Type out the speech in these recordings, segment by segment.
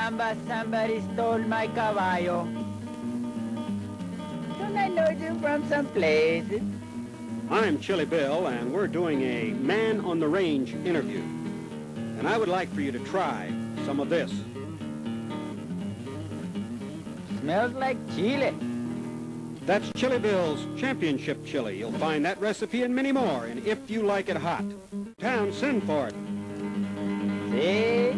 caramba, somebody stole my caballo. Don't I know you from some place? I'm Chili Bill, and we're doing a man on the range interview. And I would like for you to try some of this. Smells like chili. That's Chilibill's championship chili. You'll find that recipe and many more, and if you like it hot. Town, send for it. See?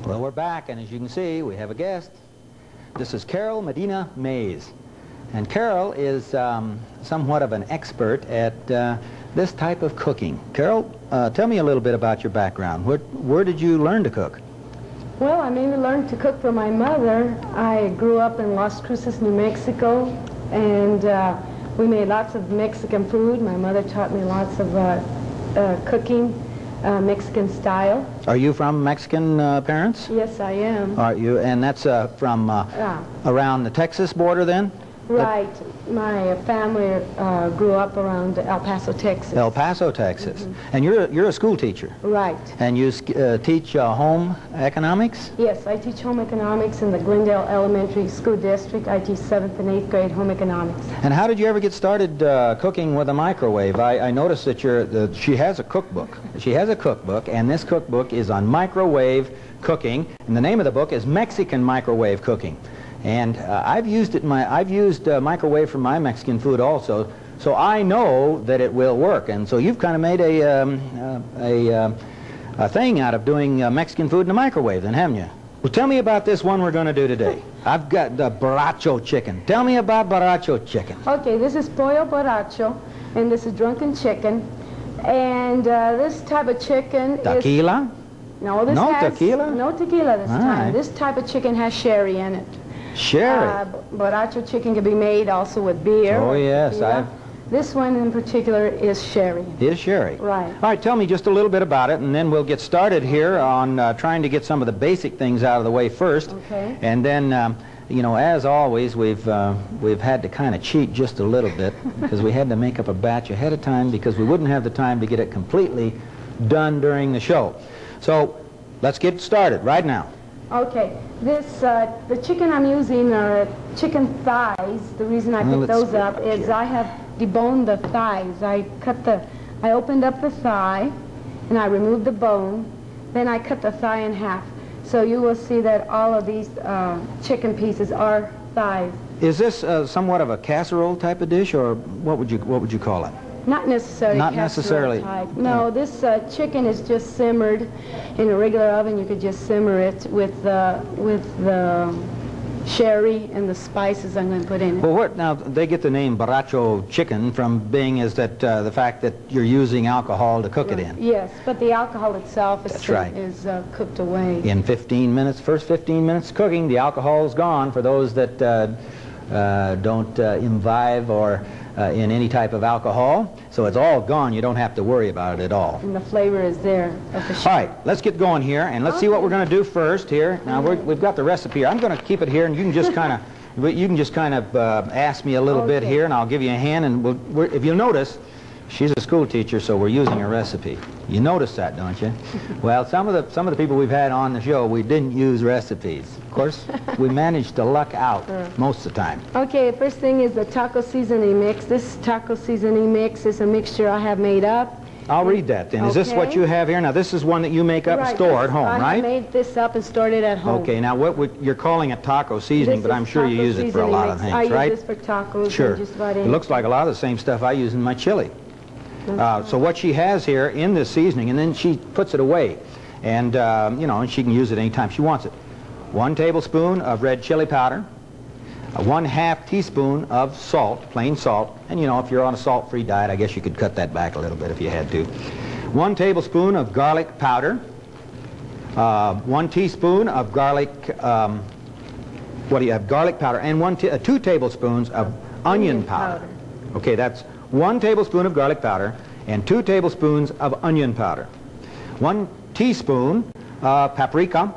Well, we're back, and as you can see, we have a guest. This is Carol Medina Mays. And Carol is somewhat of an expert at this type of cooking. Carol, tell me a little bit about your background. Where did you learn to cook? Well, I mainly learned to cook from my mother. I grew up in Las Cruces, New Mexico, and we made lots of Mexican food. My mother taught me lots of cooking. Mexican style. Are you from Mexican parents? Yes, I am. Are you? And that's from around the Texas border then? Right. My family grew up around El Paso, Texas. El Paso, Texas. And you're a school teacher? Right. And you teach home economics? Yes, I teach home economics in the Glendale Elementary School District. I teach 7th and 8th grade home economics. And how did you ever get started cooking with a microwave? I noticed that she has a cookbook. She has a cookbook, and this cookbook is on microwave cooking, and the name of the book is Mexican Microwave Cooking. And I've used microwave for my Mexican food also, so I know that it will work. And so you've kind of made a thing out of doing Mexican food in the microwave, then, haven't you? Well, tell me about this one we're going to do today. I've got the barracho chicken. Tell me about barracho chicken. Okay, this is pollo barracho, and this is drunken chicken. And this type of chicken Tequila? No, this no has tequila? No tequila this time. Right. This type of chicken has sherry in it. Sherry? Barracho chicken can be made also with beer. Oh, yes. This one in particular is sherry. Is sherry. Right. All right, tell me just a little bit about it, and then we'll get started here on trying to get some of the basic things out of the way first. Okay. And then, you know, as always, we've had to kind of cheat just a little bit because we had to make up a batch ahead of time because we wouldn't have the time to get it completely done during the show. So let's get started right now. Okay, the chicken I'm using are chicken thighs. The reason I picked those up is I have deboned the thighs. I opened up the thigh and I removed the bone. Then I cut the thigh in half. So you will see that all of these chicken pieces are thighs. Is this somewhat of a casserole type of dish, or what would you call it? Not necessarily. Not necessarily. Type. No, this chicken is just simmered in a regular oven. You could just simmer it with the sherry and the spices I'm going to put in it. Well, now they get the name barracho chicken from being the fact that you're using alcohol to cook it in. Yes, but the alcohol itself is cooked away. In 15 minutes, first 15 minutes cooking, the alcohol is gone for those that don't imbibe or in any type of alcohol. So it's all gone. You don't have to worry about it at all. And the flavor is there of the all right, let's get going here, and let's see what we're going to do first here. Now we've got the recipe here. I'm going to keep it here, and you can just kind of ask me a little bit here, and I'll give you a hand. And if you'll notice, she's a school teacher, so we're using a recipe. You notice that, don't you? Well, some of the people we've had on the show, we didn't use recipes. Of course, we managed to luck out most of the time. Okay, first thing is the taco seasoning mix. This taco seasoning mix is a mixture I have made up. I'll read that then. Is this what you have here? Now, this is one that you make up and store at home, right? I made this up and stored it at home. Okay, now you're calling it taco seasoning, but I'm sure you use it for a lot of things, right? I use this for tacos. Sure. And just about it looks like a lot of the same stuff I use in my chili. So what she has here in this seasoning, and then she puts it away, and you know, and she can use it anytime she wants it. 1 tablespoon of red chili powder, 1/2 teaspoon of salt, plain salt, and you know, if you're on a salt-free diet, I guess you could cut that back a little bit if you had to. 1 tablespoon of garlic powder, 1 teaspoon of garlic, what do you have, garlic powder, and 2 tablespoons of onion powder. Okay, that's 1 tablespoon of garlic powder and 2 tablespoons of onion powder. 1 teaspoon paprika.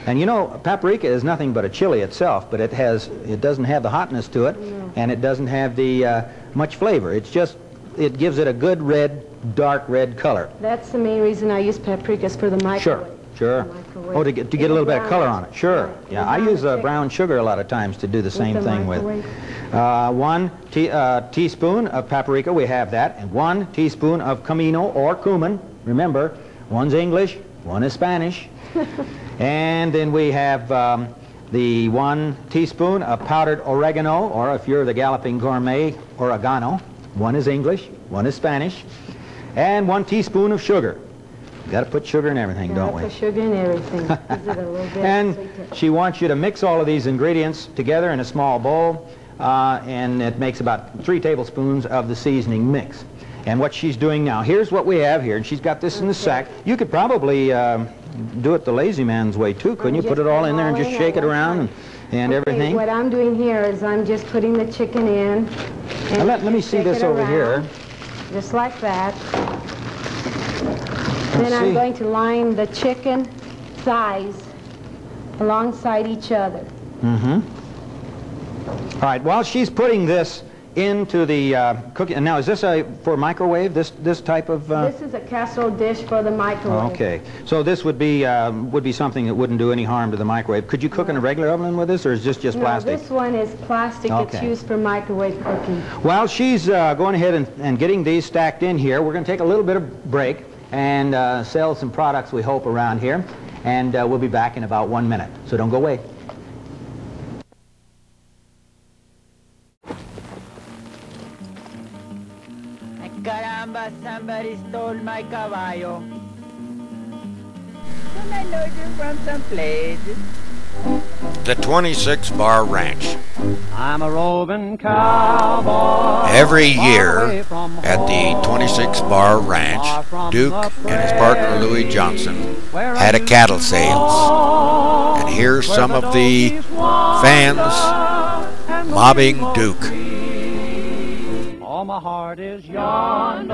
And you know, paprika is nothing but a chili itself, but it doesn't have the hotness to it, and it doesn't have the much flavor. It gives it a good red, dark red color. That's the main reason I use paprikas, for the microwave. Sure. Oh, to get a little bit of color on it. Sure. Right. Yeah, I use brown sugar a lot of times to do the same thing with. 1 teaspoon of paprika, we have that, and 1 teaspoon of comino or cumin. Remember, one's English, one is Spanish. And then we have the 1 teaspoon of powdered oregano, or if you're the Galloping Gourmet, oregano. One is English, one is Spanish. And 1 teaspoon of sugar. Got to put sugar in everything, don't we? Put sugar in everything. Gives it a little bit and sweeter. she wants you to mix all of these ingredients together in a small bowl, and it makes about 3 tablespoons of the seasoning mix. And what she's doing now, here's what we have here, and she's got this in the sack. You could probably do it the lazy man's way too, couldn't you? Put it all in there and just shake it around and everything. What I'm doing here is I'm just putting the chicken in. Now let me see this over here. Just like that. Then I'm going to line the chicken thighs alongside each other. Mm-hmm. All right, while she's putting this into the cooking, and now is this for microwave, this type of... This is a casserole dish for the microwave. Okay, so this would be something that wouldn't do any harm to the microwave. Could you cook in a regular oven with this, or is this just plastic? No, this one is plastic. Okay. It's used for microwave cooking. While she's going ahead and getting these stacked in here, we're going to take a little bit of break and sell some products, we hope, around here. And we'll be back in about 1 minute, so don't go away. Caramba, somebody stole my caballo. Don't I know you from someplace? The 26 Bar Ranch. I'm a roving cowboy. Every year at the 26 Bar Ranch, Duke and his partner Louis Johnson had a cattle sales. And here's some of the fans mobbing Duke. All my heart is yonder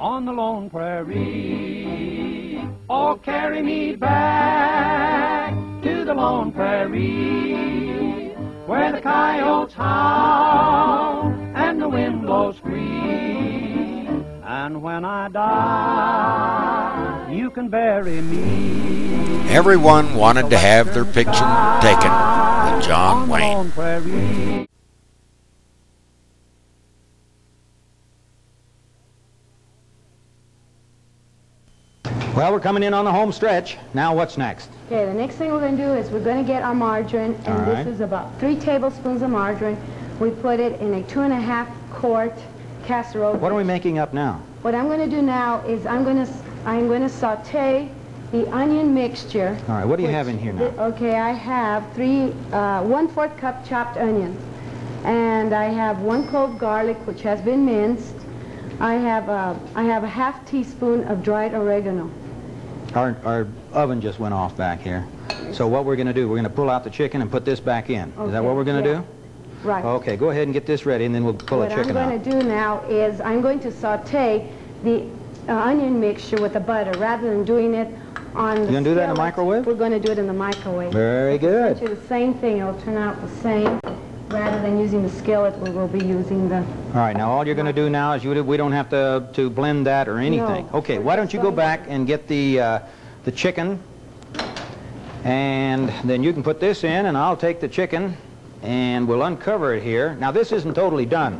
on the lone prairie. Oh, carry me back to the lone prairie, where the coyotes howl and the wind blows free. And when I die, you can bury me. Everyone wanted to have their picture taken with John Wayne. Well, we're coming in on the home stretch. Now what's next? Okay, the next thing we're going to do is we're going to get our margarine, and this is about 3 tablespoons of margarine. We put it in a 2.5 quart casserole. What are we making up now? What I'm going to do now is I'm going to saute the onion mixture. All right, what do you have in here now? Okay, I have 1/4 cup chopped onions, and I have 1 clove garlic, which has been minced. I have a 1/2 teaspoon of dried oregano. Our oven just went off back here. So what we're going to do, we're going to pull out the chicken and put this back in. Okay, is that what we're going to do? Right. Okay, go ahead and get this ready, and then we'll pull the chicken out. What I'm going to do now is I'm going to saute the onion mixture with the butter rather than doing it on the You going to do that in the microwave? We're going to do it in the microwave. Very good. It's the same thing. It'll turn out the same. Rather than using the skillet, we will be using the... All right, now all you're going to do now is we don't have to blend that or anything. No. Okay, why don't you go back and get the chicken, and then you can put this in, and I'll take the chicken, and we'll uncover it here. Now, this isn't totally done,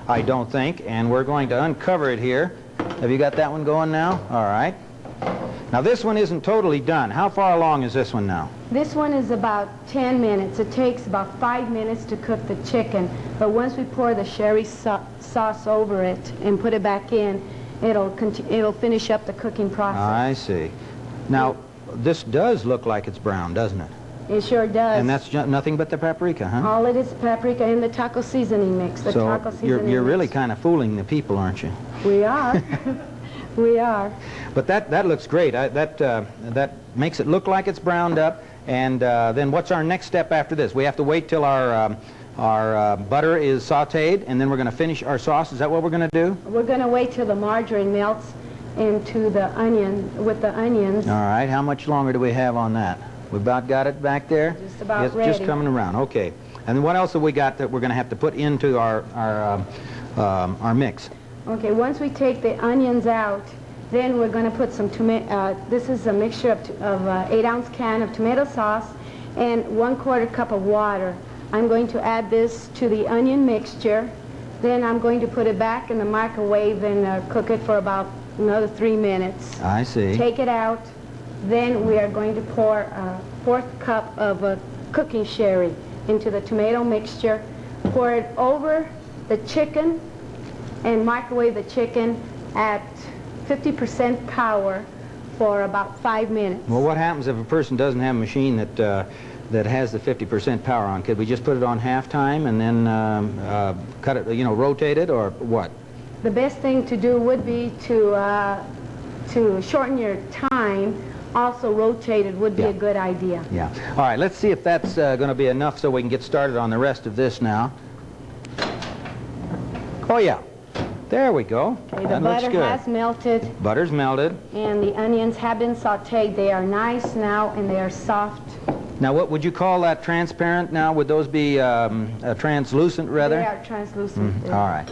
I don't think, and we're going to uncover it here. Have you got that one going now? All right. Now, this one isn't totally done. How far along is this one now? This one is about 10 minutes. It takes about 5 minutes to cook the chicken, but once we pour the sherry sauce over it and put it back in, it'll finish up the cooking process. I see. Now, this does look like it's brown, doesn't it? It sure does. And that's nothing but the paprika, huh? All it is paprika and the taco seasoning mix. So you're really kind of fooling the people, aren't you? We are. We are. But that looks great. That makes it look like it's browned up. And then what's our next step after this? We have to wait till our butter is sautéed, and then we're going to finish our sauce. Is that what we're going to do? We're going to wait till the margarine melts into the onion, with the onions. All right. How much longer do we have on that? We about got it back there? Just about it's ready. Just coming around. Okay. And what else have we got that we're going to have to put into our mix? Okay, once we take the onions out, then we're going to put some tomato. This is a mixture of 8-ounce can of tomato sauce and 1/4 cup of water. I'm going to add this to the onion mixture. Then I'm going to put it back in the microwave and cook it for about another 3 minutes. I see. Take it out. Then we are going to pour a 1/4 cup of cooking sherry into the tomato mixture. Pour it over the chicken and microwave the chicken at 50% power for about 5 minutes. Well, what happens if a person doesn't have a machine that has the 50% power on? Could we just put it on half-time and then cut it, rotate it, or what? The best thing to do would be to shorten your time. Also, rotated would be a good idea. Yeah. All right, let's see if that's going to be enough so we can get started on the rest of this now. Oh, yeah. There we go. Okay, the that looks butter good. has melted. Butter's melted. And the onions have been sautéed. They are nice now, and they are soft. Now, what would you call that? Transparent now? Would those be translucent, rather? They are translucent. All right.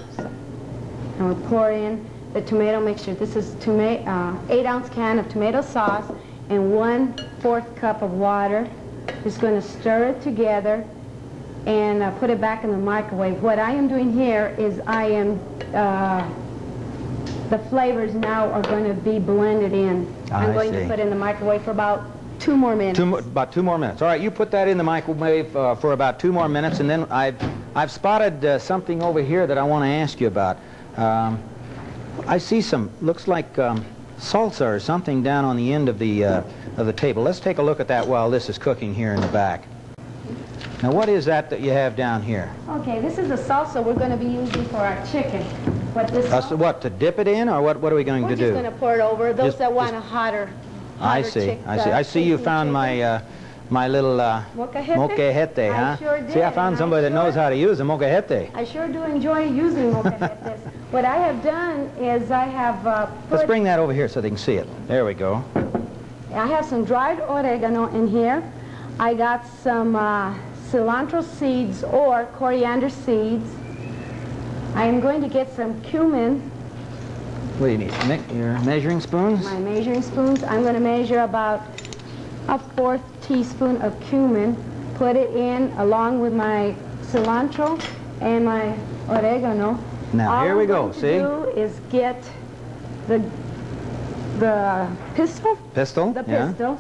And we'll pour in the tomato mixture. This is 8-ounce can of tomato sauce and 1/4 cup of water. Just going to stir it together and put it back in the microwave. What I am doing here is the flavors now are going to be blended in. I'm going to put it in the microwave for about 2 more minutes. About 2 more minutes. All right, you put that in the microwave for about 2 more minutes, and then I've spotted something over here that I want to ask you about. I see looks like salsa or something down on the end of the table. Let's take a look at that while this is cooking here in the back. Now, what is that you have down here? Okay, this is the salsa we're going to be using for our chicken. What, to dip it in, or what are we going to do? We're just going to pour it over. Those that want a hotter I see. I see you found my little molcajete, huh? I sure did. See, I found somebody that knows how to use a molcajete. I sure do enjoy using molcajetes. What I have done is I have Let's bring that over here so they can see it. There we go. I have some dried oregano in here. I got some cilantro seeds or coriander seeds. I am going to get some cumin. What do you need? Your measuring spoons? My measuring spoons. I'm going to measure about a 1/4 teaspoon of cumin. Put it in along with my cilantro and my oregano. Now here we go. See? All I'm going to do is get the pistol. Pistol? The pistol.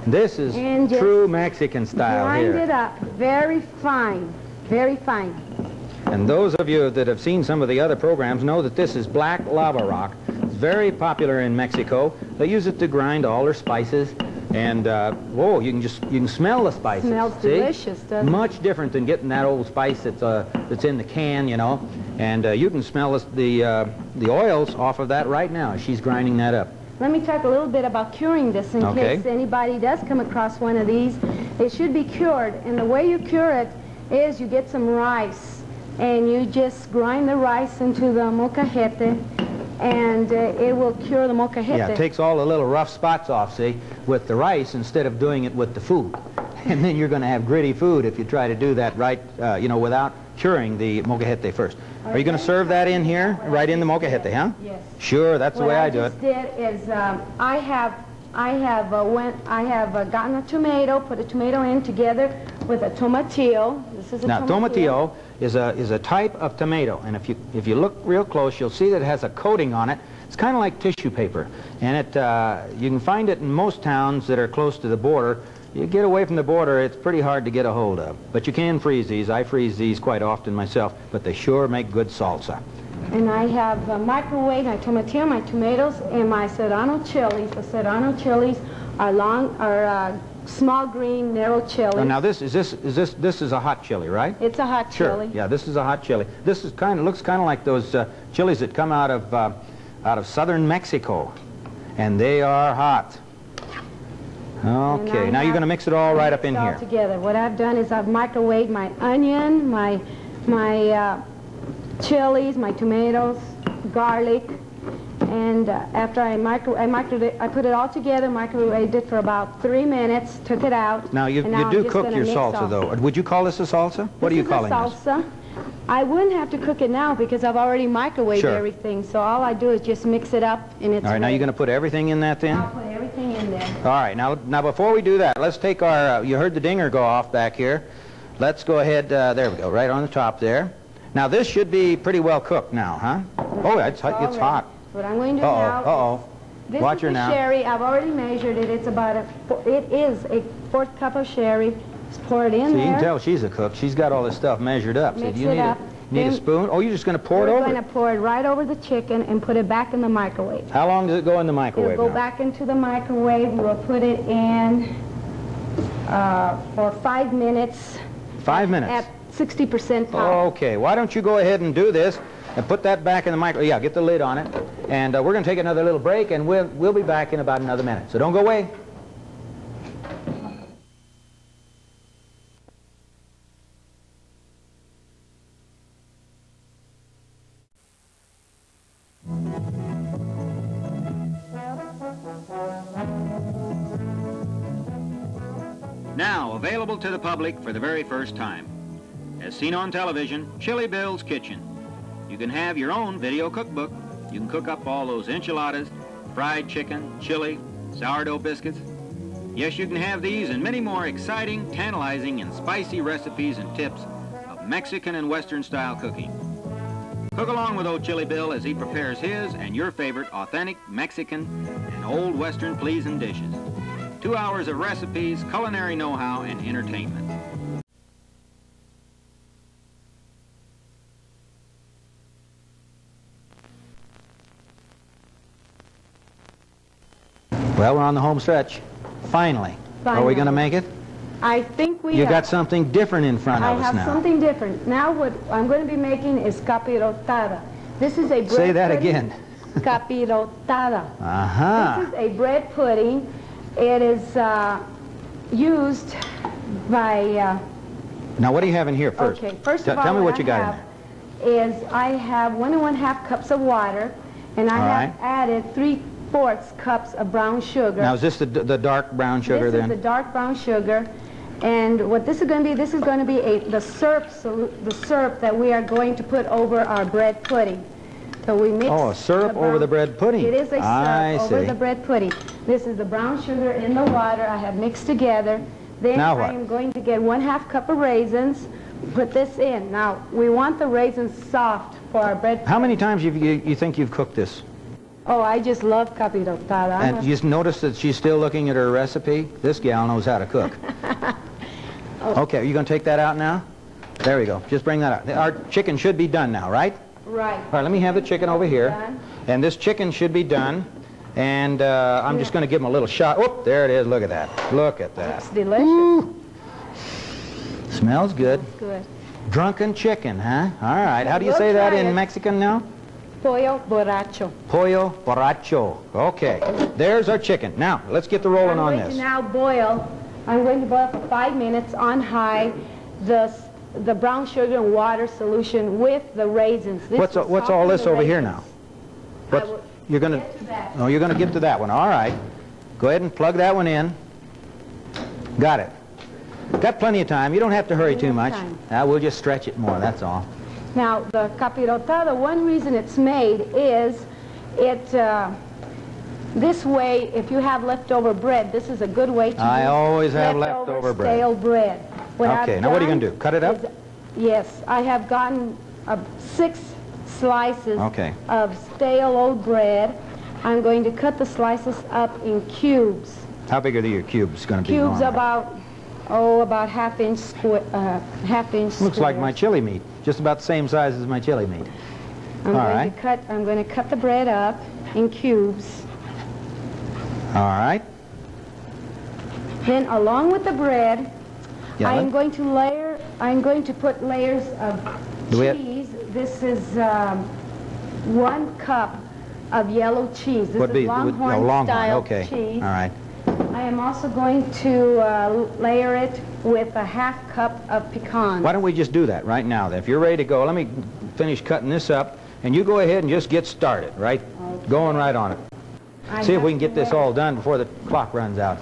This is true Mexican style here. Grind it up very fine, very fine. And those of you that have seen some of the other programs know that this is black lava rock. It's very popular in Mexico. They use it to grind all their spices. And, whoa, you can smell the spices. Smells delicious, doesn't it? Much different than getting that old spice that's in the can, And you can smell the oils off of that right now as she's grinding that up. Let me talk a little bit about curing this in case anybody does come across one of these. It should be cured, and the way you cure it is you get some rice, and you just grind the rice into the molcajete, and it will cure the molcajete. Yeah, it takes all the little rough spots off, see, with the rice instead of doing it with the food. And then you're going to have gritty food if you try to do that right, without curing the molcajete first. Are you going to serve that in here, right in the molcajete, huh? Yes. Sure, that's the way I do it. What I just did is I have gotten a tomato, put a tomato in together with a tomatillo. This is a tomatillo is a type of tomato, and if you look real close, you'll see that it has a coating on it. It's kind of like tissue paper, and you can find it in most towns that are close to the border. You get away from the border, it's pretty hard to get a hold of. But you can freeze these. I freeze these quite often myself, but they sure make good salsa. And I have microwaved my tomatillo, my tomatoes, and my serrano chilies. The serrano chilies are small green, narrow chilies. Now this is a hot chili, right? It's a hot chili. Yeah, this is a hot chili. This is looks kind of like those chilies that come out of out of southern Mexico. And they are hot. Okay, now you're going to mix it all right up in here. Together. What I've done is I've microwaved my onion, my chilies, my tomatoes, garlic, and after I put it all together, microwaved it for about 3 minutes, took it out. Now you do cook your salsa though. Would you call this a salsa? What are you calling this? Salsa. I wouldn't have to cook it now because I've already microwaved everything. So all I do is just mix it up and it's all right, now you're going to put everything in that then? I'll put everything in there. All right, now before we do that, let's take our, you heard the dinger go off back here. Let's go ahead, there we go, right on the top there. Now this should be pretty well cooked now, huh? Oh, it's hot. What I'm going to do now this Watch is her the now. Sherry. I've already measured it. It's about it is a 1/4 cup of sherry. Just pour it in there. So you can tell she's a cook. She's got all this stuff measured up. Mix So you it up. need a spoon? Oh, you're just going to pour it over? We're going to pour it right over the chicken and put it back in the microwave. How long does it go in the microwave It'll go back into the microwave. We'll put it in for 5 minutes. 5 minutes? At 60% power. Okay, why don't you go ahead and do this and put that back in the microwave. Yeah, get the lid on it. And we're going to take another little break, and we'll be back in about another minute. So don't go away. Now available to the public for the very first time. As seen on television, Chilibill'S Kitchen. You can have your own video cookbook. You can cook up all those enchiladas, fried chicken, chili, sourdough biscuits. Yes, you can have these and many more exciting, tantalizing, and spicy recipes and tips of Mexican and Western style cooking. Cook along with old Chilibill as he prepares his and your favorite authentic Mexican and old Western pleasing dishes. 2 hours of recipes, culinary know-how, and entertainment. Well, we're on the home stretch. Finally. Are we going to make it? I think we You got something different in front of us now. I have something different. Now what I'm going to be making is capirotada. This is a bread Say that pudding. again. Capirotada. Uh-huh. This is a bread pudding. It is used by... Now, what do you have in here first? Okay, first of all, tell me what you got in there. Is I have 1 1/2 cups of water, and I have added 3/4 cups of brown sugar. Now, is this the dark brown sugar then? This is the dark brown sugar. And what this is going to be, the syrup that we are going to put over our bread pudding. So we mix. Oh, a syrup over the bread pudding. It is a syrup over the bread pudding. This is the brown sugar in the water I have mixed together. Then now what? I am going to get 1/2 cup of raisins. Put this in. Now we want the raisins soft for our bread pudding. How many times you think you've cooked this? Oh, I just love capirotada. And you notice that she's still looking at her recipe? This gal knows how to cook. Okay, are you going to take that out now? There we go. Just bring that out. Our chicken should be done now, right? Right. All right, let me have the chicken over here. Done. And this chicken should be done. And I'm just going to give him a little shot. Whoop, there it is. Look at that. Look at that. It's delicious. Ooh. Smells good. Good. Drunken chicken, huh? All right. How do you say that in Mexican now? Pollo borracho. Pollo borracho. Okay. There's our chicken. Now, let's get the rolling on this. I'm going to boil for 5 minutes on high the brown sugar and water solution with the raisins. What's all this over here now? You're going to... Oh, you're going to get to that one. All right. Go ahead and plug that one in. Got it. Got plenty of time. You don't have to hurry too much. We'll just stretch it more, that's all. Now, the capirotada, one reason it's made is this way, if you have leftover bread, this is a good way to I always have leftover bread. Stale bread. Okay, now what are you going to do? Cut it up? Yes, I have gotten 6 slices of stale old bread. I'm going to cut the slices up in cubes. How big are your cubes going to be? Cubes about 1/2 inch square. Looks like my chili meat. Just about the same size as my chili meat. I'm going to cut the bread up in cubes. All right. Then along with the bread, I'm going to put layers of cheese. This is 1 cup of yellow cheese. This is Longhorn style okay. cheese. All right. I am also going to layer it with a half cup of pecans. Why don't we just do that right now then? If you're ready to go, let me finish cutting this up, and you go ahead and just get started, right? Okay. Going right on it. See if we can get this all done before the clock runs out.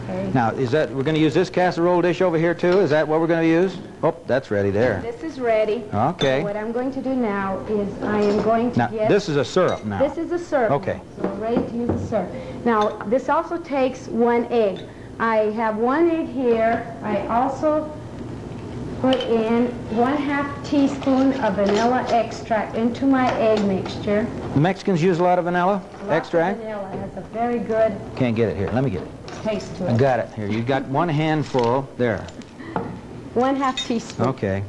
Okay. Now, we're going to use this casserole dish over here too? Is that what we're going to use? Oh, that's ready there. This is ready. Okay. So what I'm going to do now is I am going to get... This is a syrup now. This is a syrup. Okay. So we're ready to use the syrup. Now, this also takes 1 egg. I have 1 egg here. I also put in 1/2 teaspoon of vanilla extract into my egg mixture. The Mexicans use a lot of vanilla extract? Vanilla has a very good Can't get it here. Let me get it. taste to it. I got it. Here, you got 1 handful. There. 1/2 teaspoon. Okay.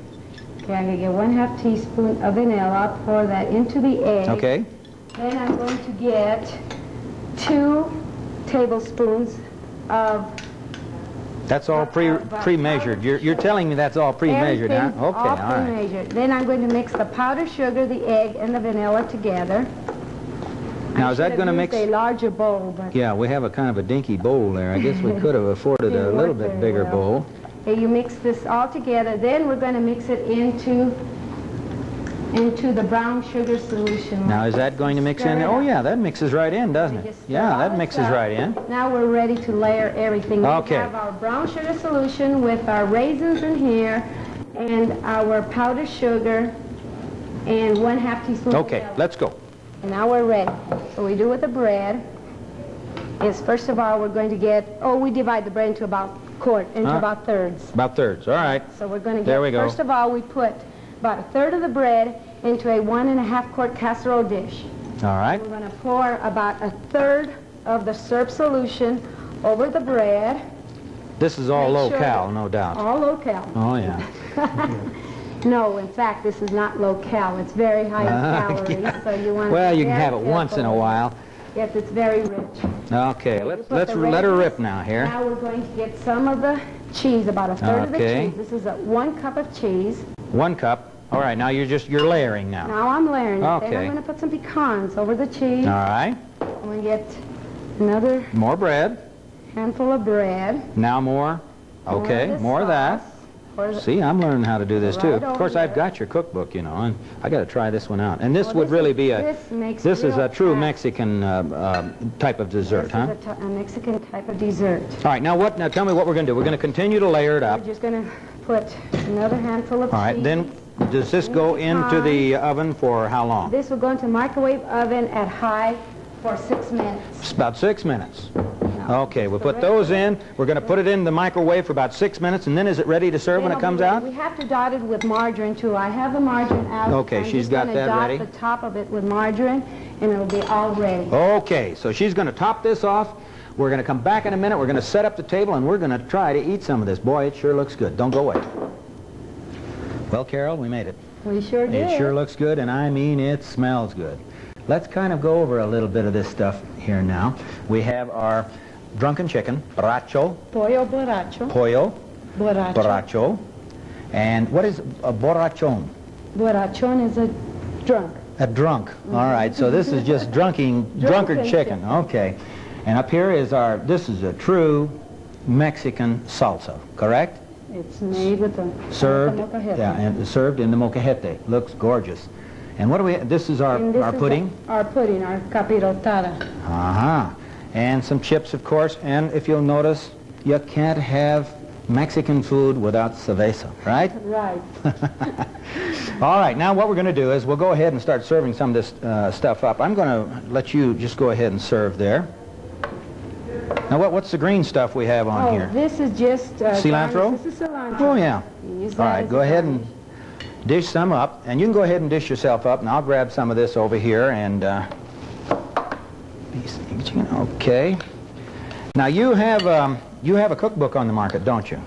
Okay, I'm going to get 1/2 teaspoon of vanilla. Pour that into the egg. Okay. Then I'm going to get 2 tablespoons of... That's all pre-measured. You're telling me that's all pre-measured, huh? Okay, all pre-measured. Then I'm going to mix the powdered sugar, the egg, and the vanilla together. Now, is that going to mix... a larger bowl, but... Yeah, we have a kind of a dinky bowl there. I guess we could have afforded a little bit bigger bowl. Okay, you mix this all together. Then we're going to mix it into the brown sugar solution. Now, is that going to mix in there? Oh, yeah, that mixes right in, doesn't it? Yeah, that mixes right in. Now we're ready to layer everything. Okay. We have our brown sugar solution with our raisins in here and our powdered sugar and 1/2 teaspoon. Okay, let's go. And now we're ready. So we do with the bread is, first of all, we're going to get, we divide the bread into about thirds. About thirds, all right. So we're going to get, there we go. First of all, we put about 1/3 of the bread into a 1.5 quart casserole dish. All right. We're going to pour about 1/3 of the syrup solution over the bread. This is all low-cal, no doubt. All low-cal. Oh, yeah. No, in fact, this is not low-cal. It's very high in calories, so you want to... Well, you can have it once in a while. Yes, it's very rich. Okay, let's let her rip now here. Now we're going to get some of the cheese, about 1/3 of the cheese. This is 1 cup of cheese. 1 cup. All right, now you're layering now. Now I'm layering it. Okay. Then I'm going to put some pecans over the cheese. All right. I'm going to get another... More bread. Handful of bread. Now more. Okay, more of that. See, I'm learning how to do this too. Of course, I've got your cookbook, you know, and I got to try this one out. And this would really be this is a true Mexican type of dessert, huh? This is a Mexican type of dessert. All right, now tell me what we're going to do. We're going to continue to layer it up. We're just going to put another handful of cheese. All right, then does this go into the oven for how long? This will go into microwave oven at high for 6 minutes. It's about 6 minutes. Okay, we'll put those in. We're going to put it in the microwave for about 6 minutes, and then is it ready to serve when it comes out? We have to dot it with margarine, too. I have the margarine out. Okay, she's got that ready. I'm just going to dot the top of it with margarine, and it'll be all ready. Okay, so she's going to top this off. We're going to come back in a minute. We're going to set up the table, and we're going to try to eat some of this. Boy, it sure looks good. Don't go away. Well, Carol, we made it. We sure did. It sure looks good, and I mean it smells good. Let's kind of go over a little bit of this stuff here now. We have our drunken chicken, borracho. Pollo borracho. Pollo. Borracho. Borracho. And what is a borrachon? Borrachon is a drunk. A drunk. All right, so this is just drunkard chicken. Okay. And up here is this is a true Mexican salsa, correct? It's made with the molcajete. Yeah, and served in the molcajete. Looks gorgeous. And what do we, this is our pudding? Our pudding, our capirotada. Uh-huh. And some chips, of course. And if you'll notice, you can't have Mexican food without cerveza, right? Right. All right, now what we're going to do is we'll go ahead and start serving some of this stuff up. I'm going to let you just go ahead and serve there. Now, what's the green stuff we have on here? This is just... cilantro? This is cilantro. Oh, yeah. All right, go ahead and dish some up. And you can go ahead and dish yourself up, and I'll grab some of this over here and... Okay. Now, you have a cookbook on the market, don't you?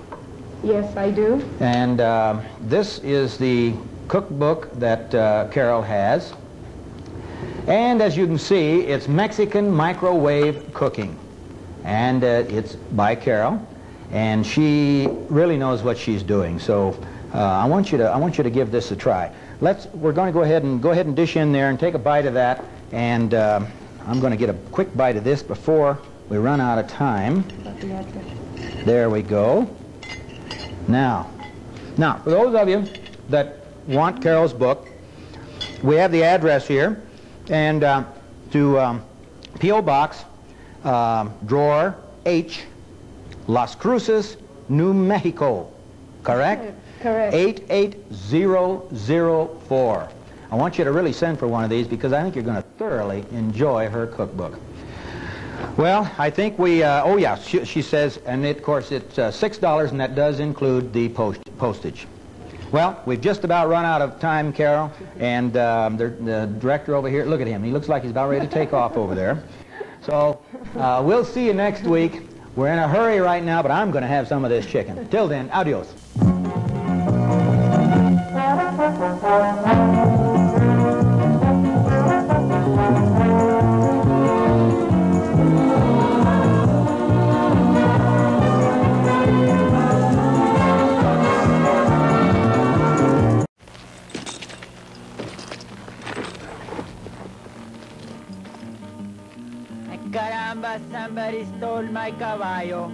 Yes, I do. And this is the cookbook that Carol has. And as you can see, it's Mexican microwave cooking. And it's by Carol, and she really knows what she's doing. So I want you to give this a try. We're going to go ahead and dish in there and take a bite of that, And I'm going to get a quick bite of this before we run out of time. There we go. Now, for those of you that want Carol's book, we have the address here, and to P.O. Box, Drawer H, Las Cruces, New Mexico. Correct? Correct. 88004. I want you to really send for one of these because I think you're going to thoroughly enjoy her cookbook. Well, I think we, oh yeah, she says, and of course it's $6, and that does include the postage. Well, we've just about run out of time, Carol, and the director over here, look at him. He looks like he's about ready to take off over there. So we'll see you next week. We're in a hurry right now, but I'm going to have some of this chicken. Till then, adios. Caramba, somebody stole my caballo.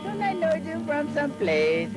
Don't I know you from some place?